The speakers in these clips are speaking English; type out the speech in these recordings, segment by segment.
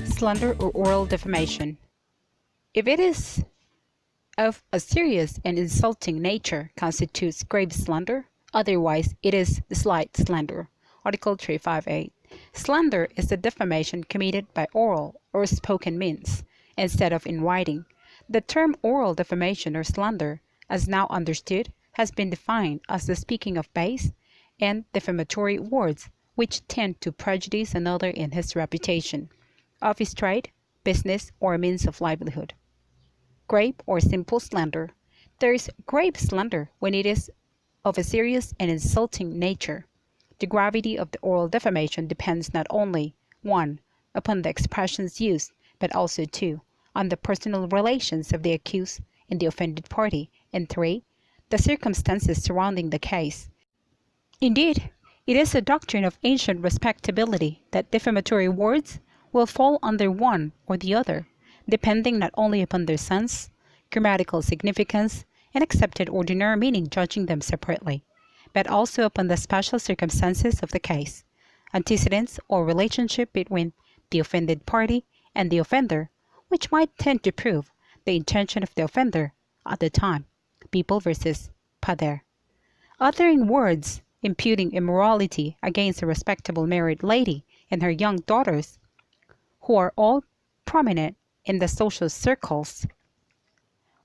Slander or oral defamation. If it is of a serious and insulting nature, constitutes grave slander. Otherwise, it is slight slander. Article 358. Slander is the defamation committed by oral or spoken means, instead of in writing. The term oral defamation or slander, as now understood, has been defined as the speaking of base and defamatory words which tend to prejudice another in his reputation, of his trade, business, or means of livelihood. Grave or simple slander. There is grave slander when it is of a serious and insulting nature. The gravity of the oral defamation depends not only 1. Upon the expressions used, but also 2. On the personal relations of the accused and the offended party, and 3. The circumstances surrounding the case. Indeed, it is a doctrine of ancient respectability that defamatory words will fall under one or the other, depending not only upon their sense, grammatical significance, and accepted ordinary meaning, judging them separately, but also upon the special circumstances of the case, antecedents or relationship between the offended party and the offender, which might tend to prove the intention of the offender at the time. People versus Pader. Uttering words imputing immorality against a respectable married lady and her young daughters, who are all prominent in the social circles,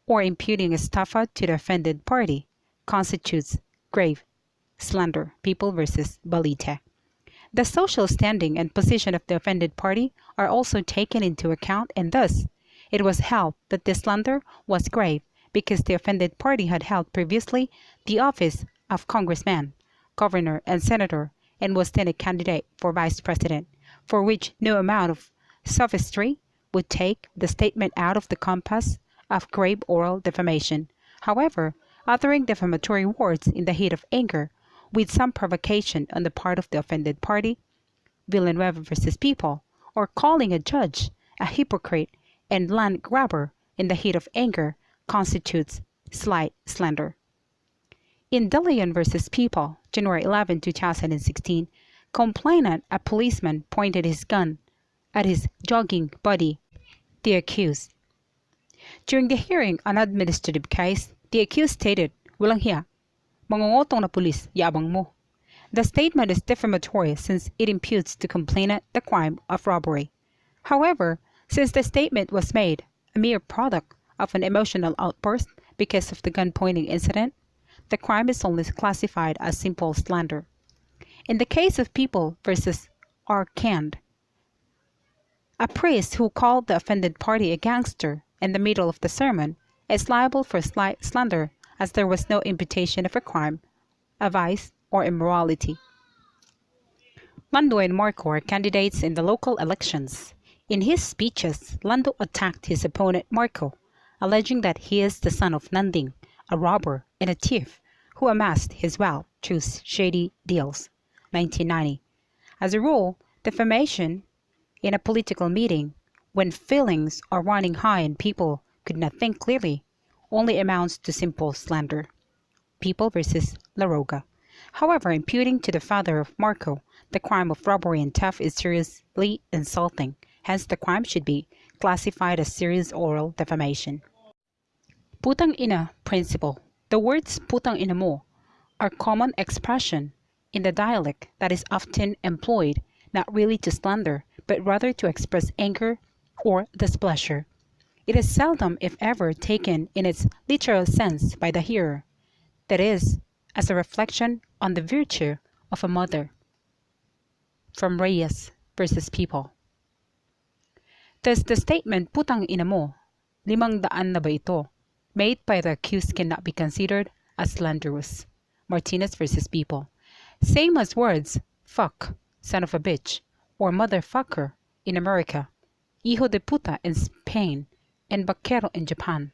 or imputing estafa to the offended party, constitutes grave slander. People versus Balite. The social standing and position of the offended party are also taken into account, and thus it was held that the slander was grave because the offended party had held previously the office of congressman, governor, and senator, and was then a candidate for vice president, for which no amount of sophistry would take the statement out of the compass of grave oral defamation. However, uttering defamatory words in the heat of anger, with some provocation on the part of the offended party, Villanueva versus People, or calling a judge a hypocrite and land grabber in the heat of anger, constitutes slight slander. In De Leon versus People, January 11, 2016, complainant, a policeman, pointed his gun at his jogging buddy, the accused. During the hearing on an administrative case, the accused stated, "Walang hiya, mangungotong na pulis, yabang mo." The statement is defamatory since it imputes to complainant the crime of robbery. However, since the statement was made a mere product of an emotional outburst because of the gun-pointing incident, the crime is only classified as simple slander. In the case of People versus R. Cand, a priest who called the offended party a gangster in the middle of the sermon is liable for slight slander, as there was no imputation of a crime, a vice, or immorality. Lando and Marco are candidates in the local elections. In his speeches, Lando attacked his opponent Marco, alleging that he is the son of Nanding, a robber and a thief who amassed his wealth through shady deals. 1990. As a rule, defamation in a political meeting, when feelings are running high and people could not think clearly, only amounts to simple slander. People versus La Roga. However, imputing to the father of Marco the crime of robbery and theft is seriously insulting. Hence, the crime should be classified as serious oral defamation. Putang ina principle. The words putang ina mo are common expression in the dialect that is often employed not really to slander, but rather to express anger or displeasure. It is seldom, if ever, taken in its literal sense by the hearer, that is, as a reflection on the virtue of a mother. From Reyes versus People. Thus, the statement, "Putang ina mo, 500 na ba ito?" made by the accused cannot be considered as slanderous. Martinez versus People. Same as words, fuck, son of a bitch, or motherfucker in America, hijo de puta in Spain, and vaquero in Japan.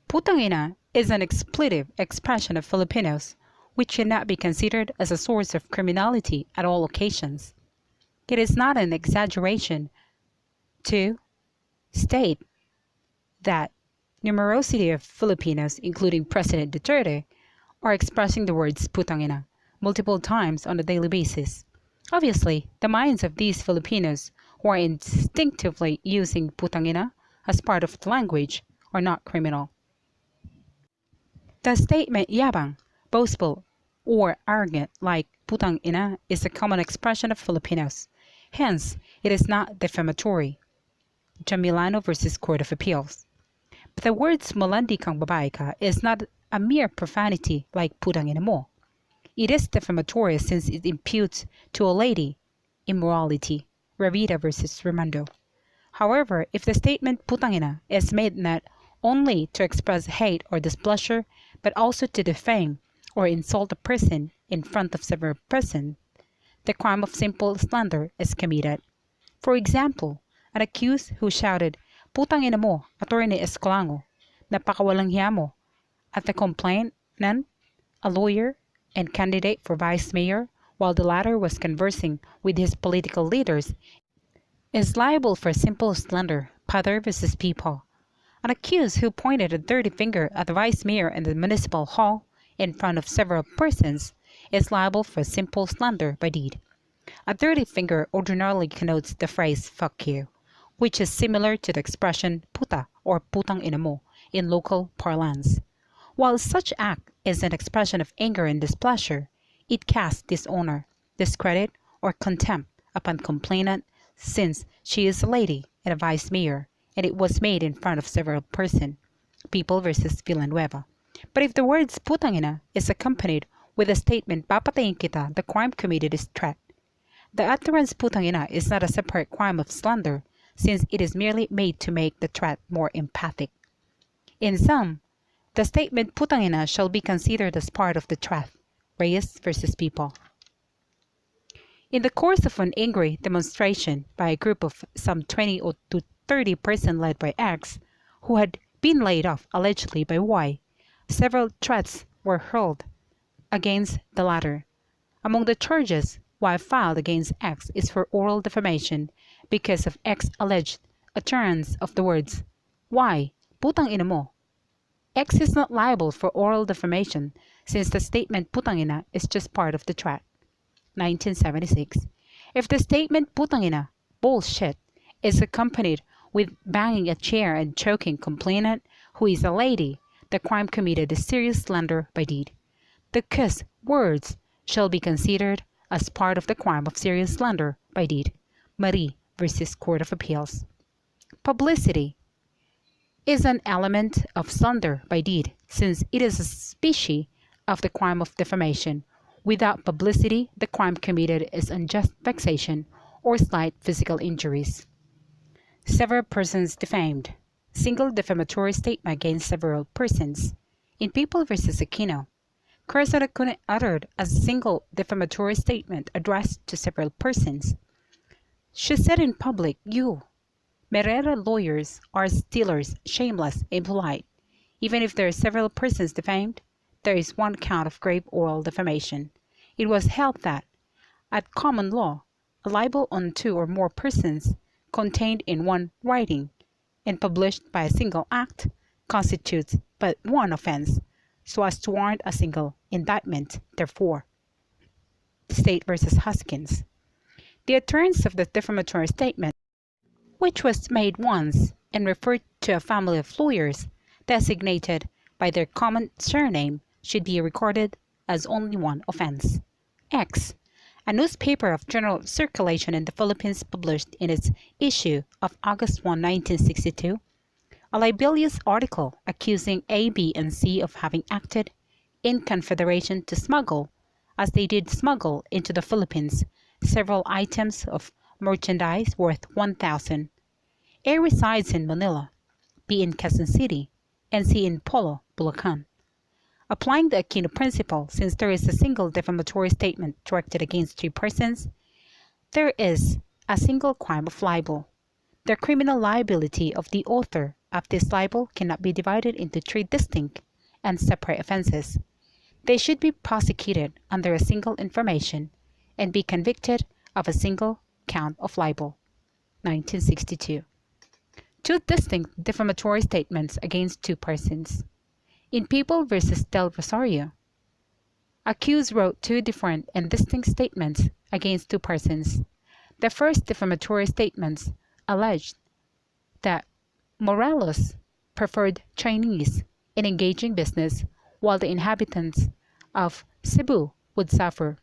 Putang ina is an expletive expression of Filipinos, which cannot be considered as a source of criminality at all occasions. It is not an exaggeration to state that numerosity of Filipinos, including President Duterte, are expressing the words putang ina multiple times on a daily basis. Obviously, the minds of these Filipinos who are instinctively using putangina as part of the language are not criminal. The statement yabang, boastful, or arrogant like putang ina is a common expression of Filipinos. Hence, it is not defamatory. Jamilano versus Court of Appeals. But the words malandi kang babae ka is not a mere profanity like putang ina mo. It is defamatory since it imputes to a lady immorality. Revita versus Raimondo. However, if the statement putang ina is made not only to express hate or displeasure, but also to defame or insult a person in front of several persons, the crime of simple slander is committed. For example, an accused who shouted, "Putang ina mo, Attorney Escolango, napakawalang hiya mo," at the complainant, a lawyer and candidate for vice mayor, while the latter was conversing with his political leaders, is liable for simple slander, Pather versus People. An accused who pointed a dirty finger at the vice mayor in the municipal hall in front of several persons is liable for simple slander by deed. A dirty finger ordinarily connotes the phrase "fuck you," which is similar to the expression puta or putang ina mo in local parlance. While such act is an expression of anger and displeasure, it casts dishonor, discredit, or contempt upon complainant since she is a lady and a vice mayor, and it was made in front of several persons. People versus Villanueva. But if the words putang ina is accompanied with the statement papatayin kita, the crime committed is threat. The utterance putang ina is not a separate crime of slander, since it is merely made to make the threat more emphatic. In sum, the statement putang ina shall be considered as part of the threat. Reyes versus People. In the course of an angry demonstration by a group of some 20 or to 30 persons led by X, who had been laid off allegedly by Y, several threats were hurled against the latter. Among the charges Y filed against X is for oral defamation because of X alleged utterance of the words, "Y, putang ina mo." X is not liable for oral defamation since the statement putang ina is just part of the threat. 1976. If the statement putang ina, bullshit, is accompanied with banging a chair and choking complainant who is a lady, the crime committed is serious slander by deed. The cuss words shall be considered as part of the crime of serious slander by deed. Marie versus Court of Appeals. Publicity is an element of slander by deed since it is a species of the crime of defamation. Without publicity, the crime committed is unjust vexation or slight physical injuries. Several persons defamed. Single defamatory statement against several persons. In People versus Aquino, Corazon Acuña uttered a single defamatory statement addressed to several persons. She said in public, "You, Merera lawyers, are stealers, shameless, impolite." Even if there are several persons defamed, there is one count of grave oral defamation. It was held that, at common law, a libel on two or more persons contained in one writing and published by a single act constitutes but one offense, so as to warrant a single indictment. Therefore, State versus Hoskins. The utterance of the defamatory statement, which was made once and referred to a family of lawyers designated by their common surname, should be recorded as only one offense. X, a newspaper of general circulation in the Philippines, published in its issue of August 1, 1962, a libelous article accusing A, B, and C of having acted in confederation to smuggle, as they did smuggle into the Philippines, several items of merchandise worth 1,000. A resides in Manila, B in Quezon City, and C in Polo, Bulacan. Applying the Aquino principle, since there is a single defamatory statement directed against two persons, there is a single crime of libel. The criminal liability of the author of this libel cannot be divided into three distinct and separate offenses. They should be prosecuted under a single information and be convicted of a single count of libel. 1962. Two distinct defamatory statements against two persons. In People versus Del Rosario, accused wrote two different and distinct statements against two persons. The first defamatory statements alleged that Morelos preferred Chinese in engaging business while the inhabitants of Cebu would suffer.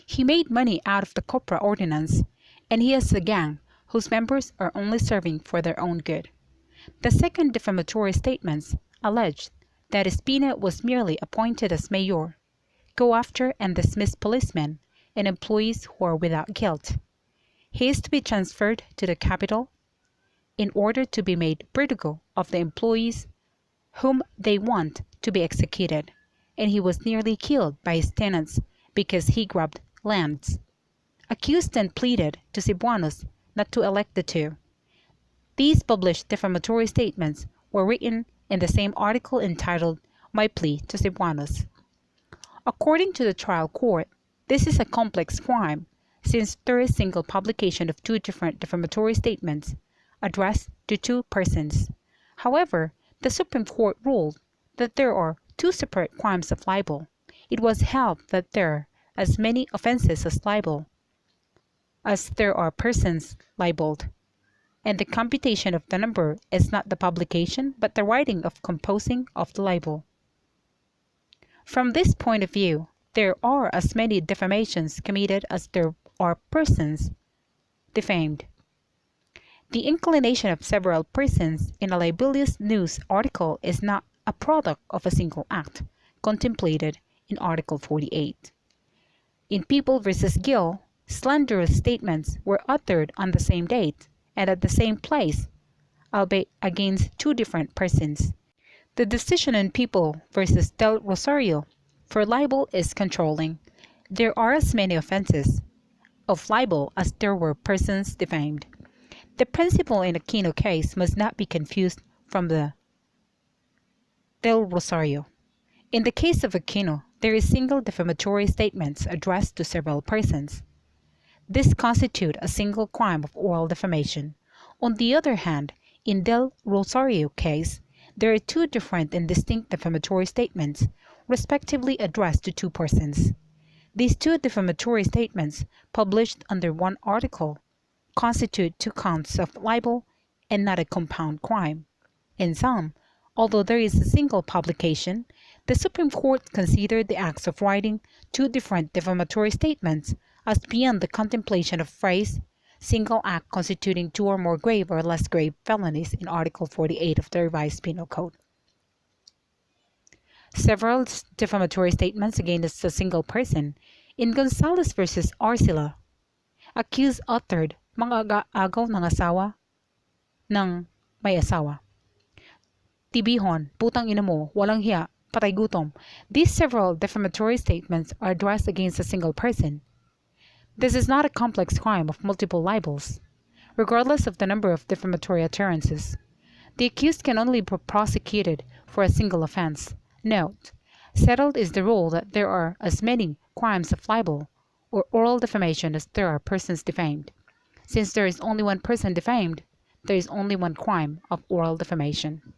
He made money out of the Copra Ordinance, and he has a gang whose members are only serving for their own good. The second defamatory statements alleged that Espina was merely appointed as mayor, go after and dismiss policemen and employees who are without guilt. He is to be transferred to the capital in order to be made verdugo of the employees whom they want to be executed, and he was nearly killed by his tenants because he grabbed lands. Accused then pleaded to Cebuanos not to elect the two. These published defamatory statements were written in the same article entitled My Plea to Cebuanos. According to the trial court, this is a complex crime since there is single publication of two different defamatory statements addressed to two persons. However, the Supreme Court ruled that there are two separate crimes of libel. It was held that there are as many offenses as libel as there are persons libeled, and the computation of the number is not the publication but the writing of composing of the libel. From this point of view, there are as many defamations committed as there are persons defamed. The inclination of several persons in a libelous news article is not a product of a single act contemplated in Article 48. In People v. Gill, slanderous statements were uttered on the same date and at the same place, albeit against two different persons. The decision in People v. Del Rosario for libel is controlling. There are as many offenses of libel as there were persons defamed. The principle in Aquino case must not be confused from the Del Rosario. In the case of Aquino, there is single defamatory statements addressed to several persons. This constitutes a single crime of oral defamation. On the other hand, in Del Rosario case, there are two different and distinct defamatory statements, respectively addressed to two persons. These two defamatory statements, published under one article, constitute two counts of libel and not a compound crime. In sum, although there is a single publication, the Supreme Court considered the acts of writing two different defamatory statements as beyond the contemplation of phrase, single act constituting two or more grave or less grave felonies in Article 48 of the Revised Penal Code. Several defamatory statements against a single person in Gonzales v. Arcila, accused uttered mga agaw ng asawa ng may asawa. Tibihon, putang ina mo, walang hiya, patay gutom. These several defamatory statements are addressed against a single person. This is not a complex crime of multiple libels. Regardless of the number of defamatory utterances, the accused can only be prosecuted for a single offense. Note: settled is the rule that there are as many crimes of libel or oral defamation as there are persons defamed. Since there is only one person defamed, there is only one crime of oral defamation.